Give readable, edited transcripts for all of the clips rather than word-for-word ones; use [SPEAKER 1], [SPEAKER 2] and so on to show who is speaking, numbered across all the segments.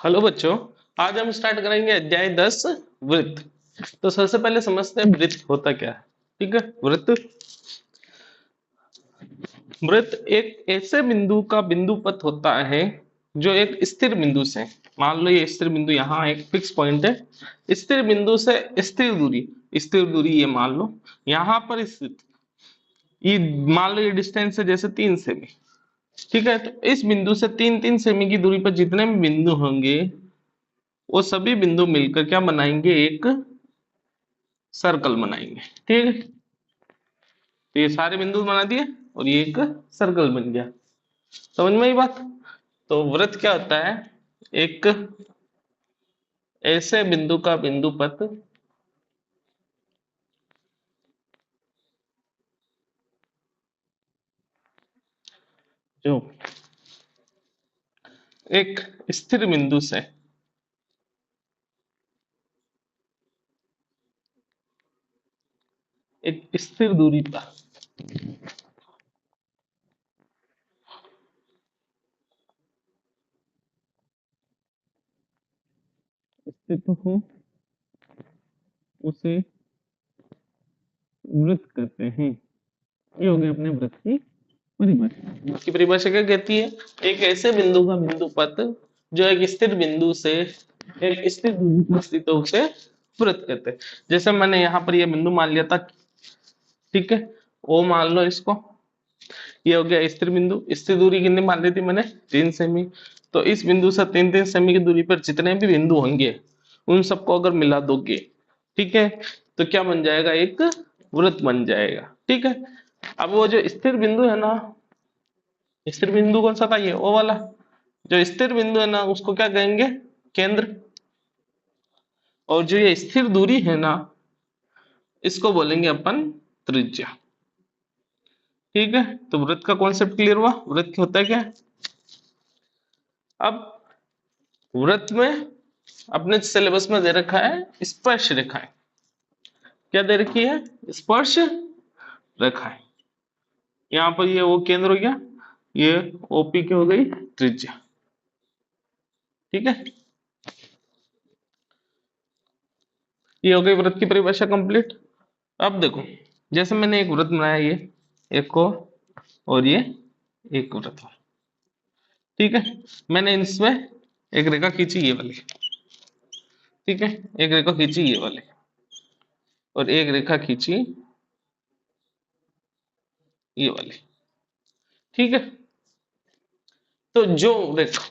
[SPEAKER 1] Hello बच्चों। आज हम स्टार्ट करेंगे अध्याय 10 वृत्त। तो सबसे पहले समझते हैं वृत्त होता क्या है। ठीक है। वृत्त वृत्त एक ऐसे बिंदु का बिंदु पथ होता है जो एक स्थिर बिंदु से, मान लो ये स्थिर बिंदु यहाँ एक फिक्स पॉइंट है, स्थिर बिंदु से स्थिर दूरी ये मान लो यहाँ पर स्थित, ये मान लो ये डिस्टेंस है जैसे 3 सेमी। ठीक है। तो इस बिंदु से 3 3 सेमी की दूरी पर जितने भी बिंदु होंगे वो सभी बिंदु मिलकर क्या बनाएंगे, एक सर्कल बनाएंगे। ठीक है। तो ये सारे बिंदु बना दिए और ये एक सर्कल बन गया। समझ में आई बात। तो वृत्त क्या होता है, एक ऐसे बिंदु का बिंदु पथ जो एक स्थिर बिंदु से एक स्थिर दूरी पर स्थित हो उसे वृत्त कहते हैं। ये हो गया अपने वृत्त की परिभाषा। इसकी परिभाषा क्या कहती है, एक ऐसे बिंदु का बिंदु पथ जो एक स्थिर बिंदु से एक स्थिर दूरी पर स्थित हो उसे वृत्त कहते हैं। जैसे मैंने यहाँ पर ये बिंदु मान लिया था, ठीक है, ओ मान लो इसको, ये हो गया स्थिर बिंदु। स्थिर दूरी कितनी मान ली थी मैंने, 3 सेमी। तो इस बिंदु से 3 3 सेमी की दूरी पर जितने भी बिंदु होंगे उन सबको अगर मिला दोगे, ठीक है, तो क्या बन जाएगा, एक वृत्त बन जाएगा। ठीक है। अब वो जो स्थिर बिंदु है ना, स्थिर बिंदु कौन सा था, ये ओ वाला जो स्थिर बिंदु है ना उसको क्या कहेंगे, केंद्र। और जो ये स्थिर दूरी है ना इसको बोलेंगे अपन त्रिज्या। ठीक है। तो वृत्त का कॉन्सेप्ट क्लियर हुआ। वृत्त होता है क्या। अब वृत्त में अपने सिलेबस में दे रखा है स्पर्श रेखाएं। क्या दे रखी है, स्पर्श रेखाएं। यहाँ पर ये वो केंद्र हो गया, ये ओपी की हो गई त्रिज्या। ठीक है। ये हो गई वृत्त की परिभाषा कंप्लीट। अब देखो, जैसे मैंने एक वृत्त बनाया, ये एक को और ये एक वृत्त। ठीक है। मैंने इसमें एक रेखा खींची ये वाली, ठीक है, एक रेखा खींची ये वाली और एक रेखा खींची ये वाली। ठीक है। तो जो रेखा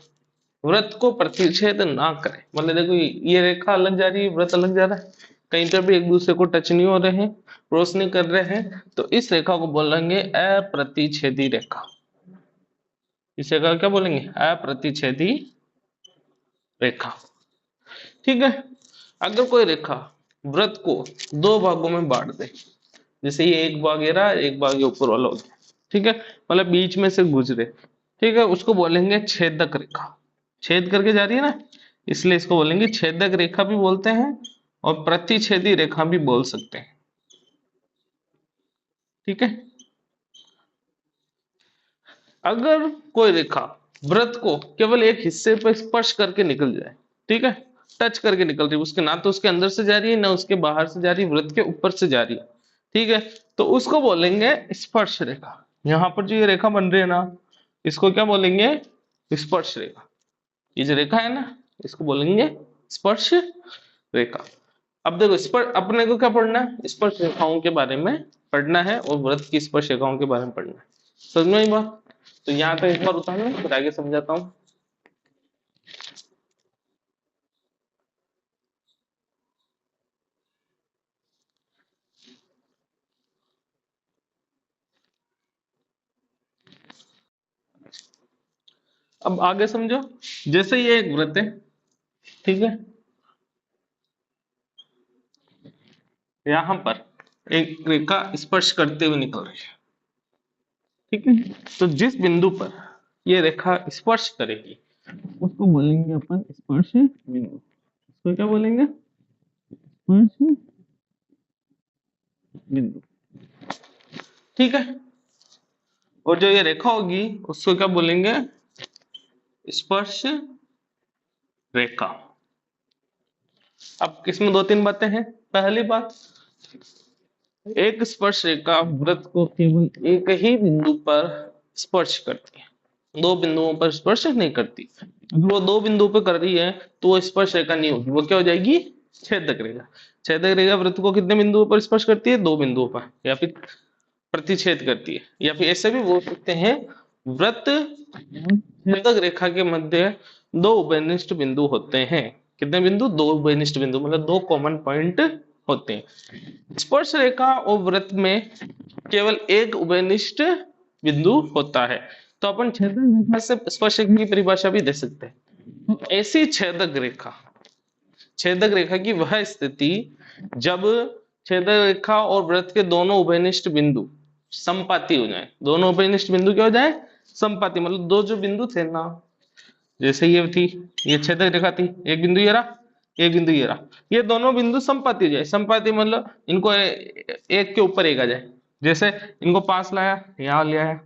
[SPEAKER 1] वृत्त को प्रतिच्छेद ना करे, मतलब देखो ये रेखा अलग जा रही है, वृत्त अलग जा रहा है, कहीं पर भी एक दूसरे को टच नहीं हो रहे हैं, क्रॉस नहीं कर रहे हैं, तो इस रेखा को बोलेंगे अप्रतिच्छेदी रेखा। इस रेखा को क्या बोलेंगे, अप्रतिच्छेदी रेखा। ठीक है। अगर कोई रेखा वृत्त को दो भागों में बांट दे, जैसे ये एक भाग ये रहा, एक भाग ये ऊपर वाला हो गया, ठीक है, मतलब बीच में से गुजरे, ठीक है, उसको बोलेंगे छेदक रेखा। छेद करके जा रही है ना, इसलिए इसको बोलेंगे छेदक रेखा भी बोलते हैं और प्रतिच्छेदी रेखा भी बोल सकते हैं। ठीक है। अगर कोई रेखा वृत्त को केवल एक हिस्से पर स्पर्श करके निकल जाए, ठीक है, टच करके निकल रही है, उसके ना तो उसके अंदर से जा रही है ना उसके बाहर से जा रही है, वृत्त के ऊपर से जा रही है, ठीक है, तो उसको बोलेंगे स्पर्श रेखा। यहाँ पर जो ये रेखा बन रही है ना इसको क्या बोलेंगे, स्पर्श रेखा। ये जो रेखा है ना इसको बोलेंगे स्पर्श रेखा। अब देखो स्पर्श, अपने को क्या पढ़ना है, स्पर्श रेखाओं के बारे में पढ़ना है और वृत्त की स्पर्श रेखाओं के बारे में पढ़ना है। समझ में आई बात। तो यहाँ तक एक बार उतारो फिर आगे समझाता हूँ। अब आगे समझो। जैसे ये एक वृत्त है, ठीक है, यहाँ पर एक रेखा स्पर्श करते हुए निकल रही है, ठीक है, तो जिस बिंदु पर ये रेखा स्पर्श करेगी उसको बोलेंगे अपन स्पर्श बिंदु। इसको क्या बोलेंगे, स्पर्श बिंदु। ठीक है। और जो ये रेखा होगी उसको क्या बोलेंगे, स्पर्श रेखा। अब इसमें दो तीन बातें हैं। पहली बात, एक स्पर्श रेखा वृत्त को केवल एक ही बिंदु पर स्पर्श करती है, दो बिंदुओं पर स्पर्श नहीं करती। अगर वो दो बिंदुओं पर कर रही है तो वो स्पर्श रेखा नहीं होगी, वो क्या हो जाएगी, छेदक रेखा। छेदक रेखा वृत्त को कितने बिंदुओं पर स्पर्श करती है, दो बिंदुओं पर, या फिर प्रतिच्छेद करती है, या फिर ऐसे भी बोल सकते हैं वृत्त छेदक रेखा के मध्य दो उभयनिष्ठ बिंदु होते हैं। कितने बिंदु, दो उभयनिष्ठ बिंदु, मतलब दो कॉमन पॉइंट होते हैं। स्पर्श रेखा और वृत्त में केवल एक उभयनिष्ठ बिंदु होता है। तो अपन छेदक रेखा से स्पर्श रेखा की परिभाषा भी दे सकते हैं। तो ऐसी छेदक रेखा, छेदक रेखा की वह स्थिति जब छेदक रेखा और वृत्त के दोनों उभयनिष्ठ बिंदु संपाती हो जाए। दोनों उभयनिष्ठ बिंदु क्या हो जाए, संपाती, मतलब दो जो बिंदु थे ना, जैसे ये थी, ये छेदक रेखा थी, एक बिंदु ये रहा, एक बिंदु ये रहा, ये दोनों बिंदु संपाती हो जाए। संपाती मतलब इनको एक के ऊपर एक आ जाए। जैसे इनको पास लाया, यहाँ ले आया,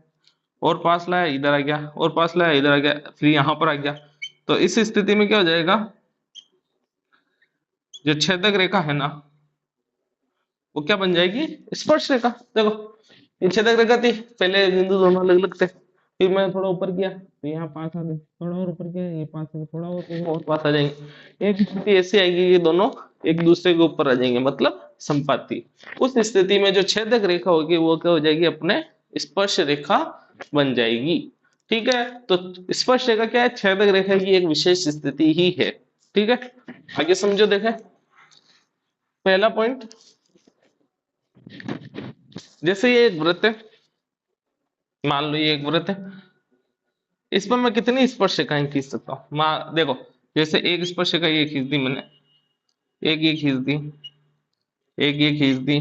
[SPEAKER 1] और पास लाया इधर आ गया, और पास लाया इधर आ गया, फिर यहाँ पर आ गया। तो इस स्थिति में क्या हो जाएगा, जो छेदक रेखा है ना वो क्या बन जाएगी, स्पर्श रेखा। देखो ये छेदक रेखा थी, पहले बिंदु दोनों अलग अलग थे, फिर मैंने थोड़ा ऊपर किया तो यहाँ पास आ गए, थोड़ा और ऊपर किया ये पास आ गए, थोड़ा और पास आ जाएंगे। एक स्थिति ऐसी आएगी ये दोनों एक दूसरे के ऊपर आ जाएंगे, मतलब संपाती। उस स्थिति में जो छेदक रेखा होगी वो क्या हो जाएगी, अपने स्पर्श रेखा बन जाएगी। ठीक है, तो स्पर्श रेखा क्या है, छेदक रेखा की एक विशेष स्थिति ही है। ठीक है, आगे समझो। देखें पहला पॉइंट, जैसे ये एक वृत्त है, मान लो ये एक वृत्त है, इस पर मैं कितनी स्पर्श रेखाएं खींच सकता हूँ। देखो जैसे एक स्पर्श रेखा ये खींच दी मैंने, एक ये खींच दी, एक ये खींच दी,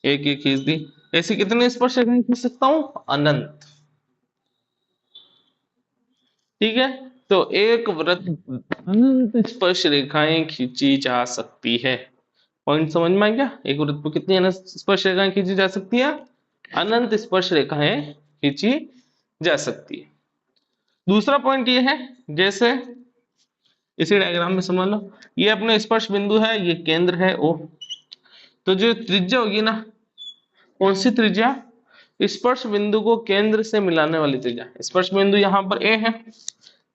[SPEAKER 1] एक ये खींच दी, ऐसी कितनी स्पर्श रेखाएं खींच सकता हूँ, अनंत। ठीक है, तो एक वृत्त अनंत स्पर्श रेखाएं खींची जा सकती है। पॉइंट समझ में आ गया, एक वृत्त पर कितनी अनंत स्पर्श रेखाएं खींची जा सकती है, अनंत स्पर्श रेखाएं खींची जा सकती है। दूसरा पॉइंट ये है, जैसे इसी डायग्राम में समझ लो ये अपने स्पर्श बिंदु है, ये केंद्र है ओ, तो जो त्रिज्या होगी ना, कौन सी त्रिज्या, स्पर्श बिंदु को केंद्र से मिलाने वाली त्रिज्या। स्पर्श बिंदु यहाँ पर ए है,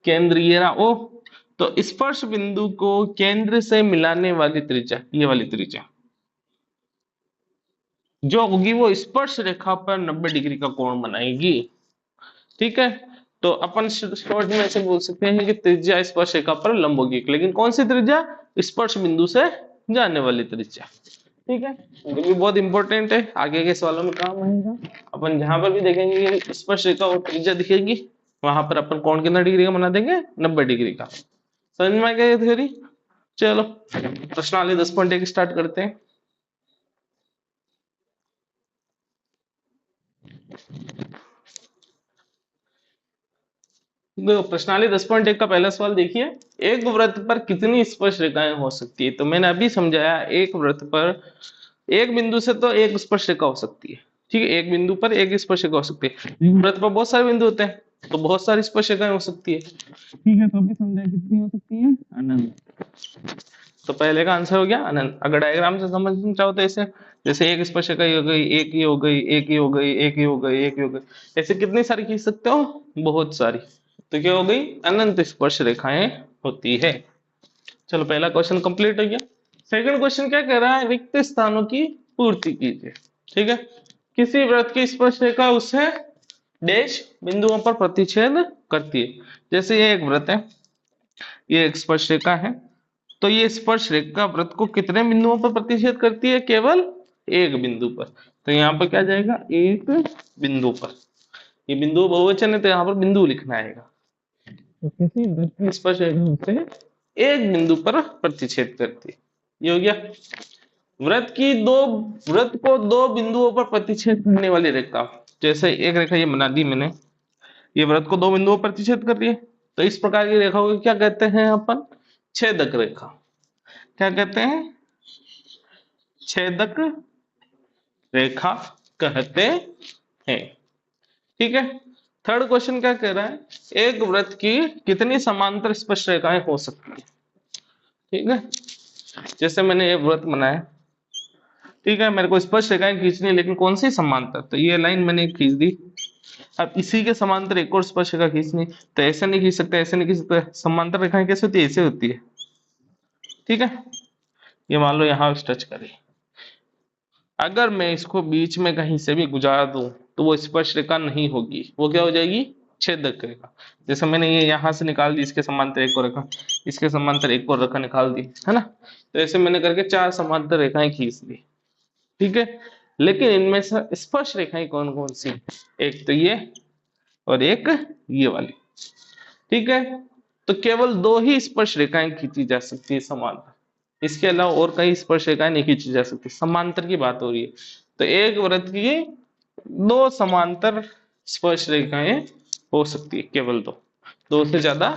[SPEAKER 1] केंद्र ये रहा ओ, तो स्पर्श बिंदु को केंद्र से मिलाने वाली त्रिज्या, ये वाली त्रिज्या जो होगी वो स्पर्श रेखा पर 90 डिग्री का कोण बनाएगी। ठीक है, तो अपन शॉर्ट में ऐसे बोल सकते हैं कि त्रिज्या स्पर्श रेखा पर लंब होगी, लेकिन कौन सी त्रिज्या, स्पर्श बिंदु से जाने वाली त्रिज्या। ठीक है, ये भी बहुत इंपॉर्टेंट है, आगे के सवालों में काम आएगा। अपन जहां पर भी देखेंगे स्पर्श रेखा और त्रिज्या दिखेगी, वहां पर अपन कोण कितना डिग्री का बना देंगे, 90 डिग्री का। समझ में आ गया ये थ्योरी। चलो प्रश्नावली 10.1 स्टार्ट करते हैं। देखो प्रश्नावली 10.1 का पहला सवाल देखिए, एक वृत्त पर कितनी स्पर्श रेखाएं हो सकती है। तो मैंने अभी समझाया, एक वृत्त पर एक बिंदु से तो एक स्पर्श रेखा हो सकती है। ठीक है, एक बिंदु पर एक स्पर्श रेखा हो सकती है, वृत्त पर बहुत सारे बिंदु होते हैं तो बहुत सारी स्पर्श रेखाएं हो सकती है। ठीक है, तो अभी समझाया कितनी हो सकती है, अनंत। तो पहले का आंसर हो गया अनंत। अगर डायग्राम से समझना चाहो तो ऐसे, जैसे एक स्पर्श रेखा हो गई, एक ही हो गई, एक ही हो गई, एक ही हो गई, एक ही हो गई, ऐसे कितनी सारी खींच सकते हो, बहुत सारी। तो क्या हो गई, अनंत स्पर्श रेखाएं होती है। चलो पहला क्वेश्चन कंप्लीट हो गया। सेकंड क्वेश्चन क्या कह रहा है, रिक्त स्थानों की पूर्ति कीजिए। ठीक है, किसी वृत्त की स्पर्श रेखा उसे डैश बिंदुओं पर प्रतिच्छेद करती है। जैसे ये एक वृत्त है, ये एक स्पर्श रेखा है, तो ये स्पर्श रेखा वृत्त को कितने बिंदुओं पर प्रतिच्छेद करती है, केवल एक बिंदु पर। तो यहाँ पर क्या जाएगा, एक बिंदु पर। ये बिंदु बहुवचन है तो यहाँ पर बिंदु लिखना आएगा। तो किसी वृत्त की स्पर्श रेखा उसे एक बिंदु पर प्रतिच्छेद करती है। ये हो गया वृत्त को दो बिंदुओं पर प्रतिच्छेद करने वाली रेखा। जैसे एक रेखा ये बना दी मैंने, ये वृत्त को दो बिंदुओं पर प्रतिच्छेद कर रही है, तो इस प्रकार की रेखा को क्या कहते हैं अपन, छेदक रेखा। क्या कहते हैं, छेदक रेखा कहते हैं। ठीक है, थर्ड क्वेश्चन क्या कह रहा है, एक वृत्त की कितनी समांतर स्पर्श रेखाएं हो सकती है। ठीक है, जैसे मैंने ये वृत्त बनाया, ठीक है, मेरे को स्पर्श रेखाएं खींचनी है, लेकिन कौन सी समांतर, तो ये लाइन मैंने खींच दी। अब इसी के समांतर एक और स्पर्श रेखा खींचनी, तो ऐसे नहीं खींच सकते, ऐसे नहीं खींच सकते, समांतर रेखाएं कैसे होती है, ऐसे होती है। ठीक है, ये मान लो यहाँ टच करी, अगर मैं इसको बीच में कहीं से भी गुजार दूं तो वो स्पर्श रेखा नहीं होगी, वो क्या हो जाएगी, छेदक रेखा। जैसे मैंने ये यहाँ से निकाल दी, इसके समांतर एक और रेखा, इसके समांतर एक और रेखा निकाल दी, है ना। तो ऐसे मैंने करके 4 समांतर रेखाएं खींच दी। ठीक है, लेकिन इनमें से स्पर्श रेखाएं कौन कौन सी, एक तो ये और एक ये वाली। ठीक है, तो केवल 2 ही स्पर्श रेखाएं खींची जा सकती है समांतर, इसके अलावा और कई स्पर्श रेखाएं नहीं खींची जा सकती, समांतर की बात हो रही है। तो एक वृत्त की 2 समांतर स्पर्श रेखाएं हो सकती है, केवल 2, 2 से ज्यादा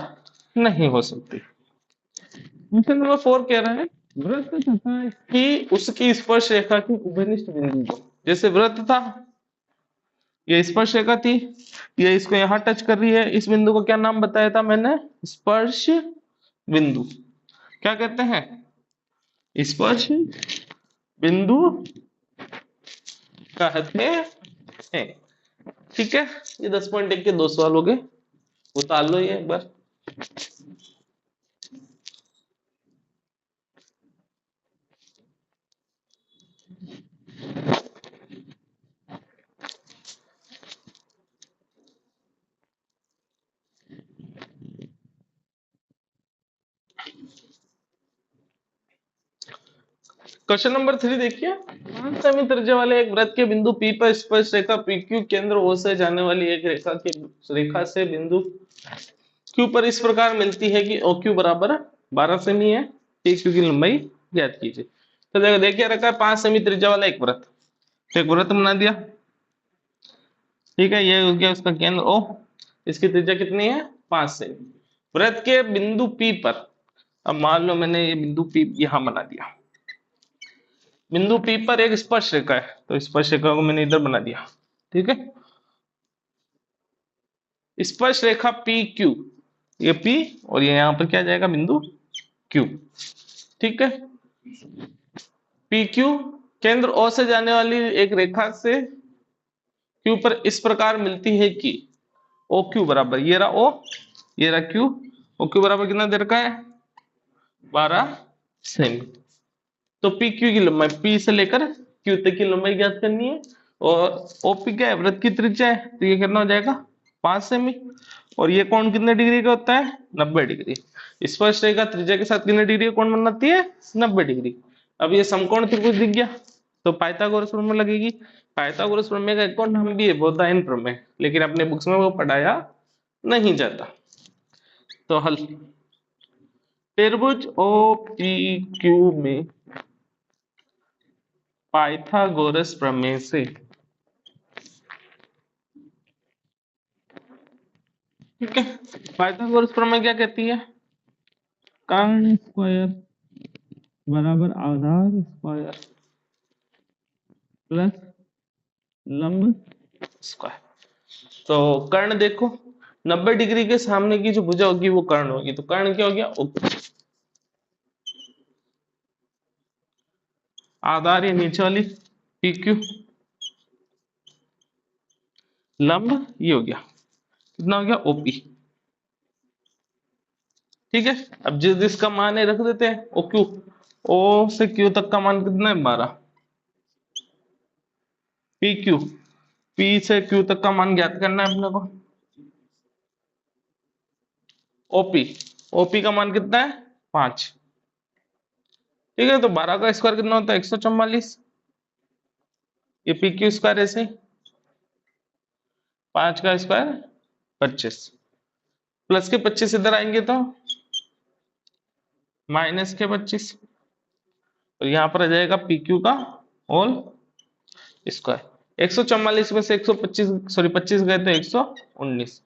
[SPEAKER 1] नहीं हो सकती। क्वेश्चन नंबर 4 कह रहा है, वृत्त तथा कि उसकी स्पर्श रेखा की उभयनिष्ठ बिंदु, जैसे वृत्त था, ये स्पर्श रेखा थी, ये इसको यहां टच कर रही है, इस बिंदु को क्या नाम बताया था मैंने, स्पर्श बिंदु। क्या कहते हैं, स्पर्श बिंदु कहते हैं। ठीक है, ये 10.1 के 2 सवाल हो गए, उतार लो ये एक बार। क्वेश्चन नंबर 3 देखिए, 5 सेमी त्रिज्या वाले एक वृत्त के बिंदु P पर स्पर्श रेखा PQ केंद्र O से जाने वाली एक रेखा से बिंदु Q पर इस प्रकार मिलती है कि OQ बराबर 12 सेमी है, PQ की लंबाई ज्ञात कीजिए। तो देखो, देखिए रखा है 5 सेमी त्रिज्या वाला एक वृत्त, एक वृत्त बना दिया। ठीक है, ये हो गया उसका केंद्र O, इसकी त्रिज्या कितनी है, 5 सेमी। वृत्त के बिंदु P पर, अब मान लो मैंने ये बिंदु P यहां बना दिया, बिंदु P पर एक स्पर्श रेखा है, तो स्पर्श रेखा को मैंने इधर बना दिया। ठीक है, स्पर्श रेखा PQ, ये P और ये यहां पर क्या जाएगा, बिंदु Q। ठीक है, PQ केंद्र O से जाने वाली एक रेखा से Q पर इस प्रकार मिलती है कि OQ बराबर, ये रहा O, ये रहा Q, OQ बराबर कितना दे रखा है, 12 सेमी। तो PQ की लंबाई, P से लेकर Q तक की लंबाई ज्ञात करनी है, और OP क्या है, वृत्त की त्रिज्या है, तो ये कितना हो जाएगा, 5 सेमी। और ये कोण कितने डिग्री का होता है, 90 डिग्री। स्पर्श रेखा त्रिज्या के साथ कितने डिग्री का कोण बनाती है, 90 डिग्री। अब ये समकोण त्रिभुज दिख गया, तो पाइथागोरस प्रमेय लगेगी। पाइथागोरस प्रमेय का एक और नाम भी है बोधायन प्रमेय, लेकिन अपने बुक्स में वो पढ़ाया नहीं जाता। तो हल, त्रिभुज OPQ में पाइथागोरस प्रमेय से, ठीक है, पाइथागोरस प्रमेय क्या कहती है, कर्ण स्क्वायर बराबर आधार स्क्वायर प्लस लंब स्क्वायर। तो कर्ण देखो, 90 डिग्री के सामने की जो भुजा होगी वो कर्ण होगी, तो कर्ण क्या हो गया, आधार ये नीचे वाली PQ, लंब ये हो गया, कितना हो गया, OP। ठीक है, अब जिस जिसका मान है रख देते हैं, OQ, O से Q तक का मान कितना है, 12। PQ, P से Q तक का मान ज्ञात करना है अपने को। OP का मान कितना है, 5। ठीक है, तो 12 का स्क्वायर कितना होता है, 144। ये PQ स्क्वायर ऐसे, 5 का स्क्वायर 25, प्लस के 25 इधर आएंगे तो माइनस के 25, और यहाँ पर आ जाएगा PQ का होल स्क्वायर। 144 में से 125 सॉरी 25 गए तो 119,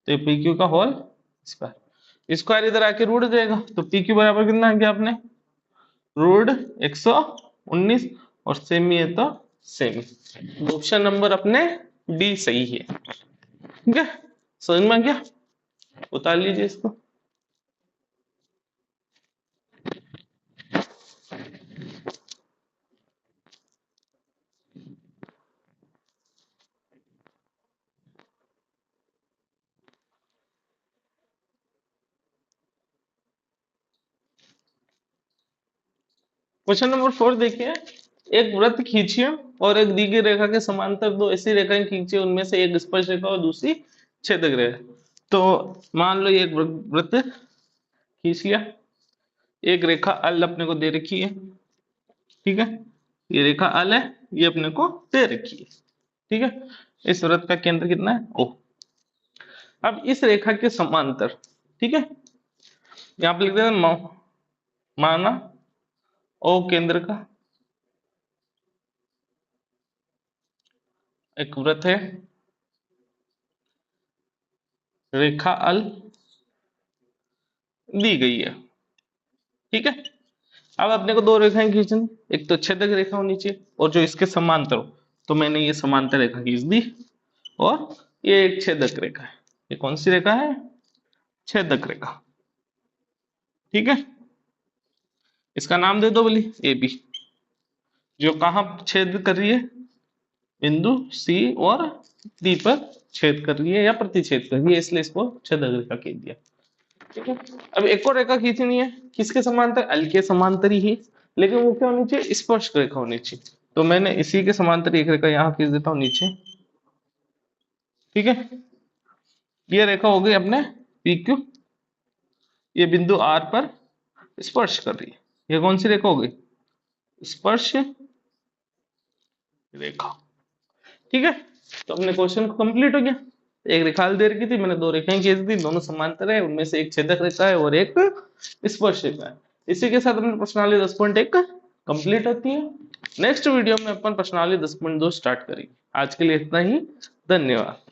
[SPEAKER 1] तो PQ का होल स्क्वायर, स्क्वायर इधर आके रूट जाएगा, तो PQ बराबर कितना आ गया आपने, रूट 119, और सेमी है तो सेमी। ऑप्शन नंबर अपने डी सही है। ठीक है, समझ में आ गया? उतार लीजिए इसको। क्वेश्चन नंबर 4 देखिए, एक वृत्त खींचिए और एक दी गई रेखा के समांतर दो ऐसी रेखाएं खींचिए, उनमें से एक स्पर्श रेखा और दूसरी छेदक रेखा। तो मान लो ये एक वृत्त खींच लिया, एक रेखा अल अपने को दे रखी है, ठीक है, ये रेखा अल है, ये अपने को दे रखी है, ठीक है। इस वृत्त का केंद्र कितना है? ओ। अब इस रेखा के समांतर, ठीक है, यहाँ पे लिख देते हैं माना ओ केंद्र का एक वृत्त है, रेखा अल दी गई है, ठीक है। अब अपने को दो रेखाएं खींचनी, एक तो छेदक रेखा होनी चाहिए और जो इसके समांतर हो, तो मैंने ये समांतर रेखा खींच दी और ये एक छेदक रेखा है। ये कौन सी रेखा है? छेदक रेखा, ठीक है। इसका नाम दे दो बोली ए बी, जो कहां छेद कर रही है? बिंदु सी और डी पर छेद कर रही है या प्रतिच्छेद कर रही है, इसलिए इसको छेदक रेखा कह दिया, ठीक है। अब एक और रेखा खींचनी है, किसके समांतर? अल के समांतर ही, लेकिन वो क्या होनी चाहिए? स्पर्श रेखा होनी चाहिए। तो मैंने इसी के समांतर एक रेखा यहाँ खींच देता हूँ नीचे, ठीक है। ये रेखा हो गई अपने पी क्यू, ये बिंदु आर पर स्पर्श कर रही है। ये कौन सी रेखा हो गई? स्पर्श रेखा, ठीक है। तो अपने क्वेश्चन को कंप्लीट हो गया। एक रेखा दे रखी थी, मैंने दो रेखाएं खींच दी, दोनों समांतर है, उनमें से एक छेदक रेखा है और एक स्पर्श रेखा है। इसी के साथ अपनी प्रश्नावली 10.1 कंप्लीट होती है। नेक्स्ट वीडियो में अपन प्रश्नावली 10.2 स्टार्ट करेंगे। आज के लिए इतना ही, धन्यवाद।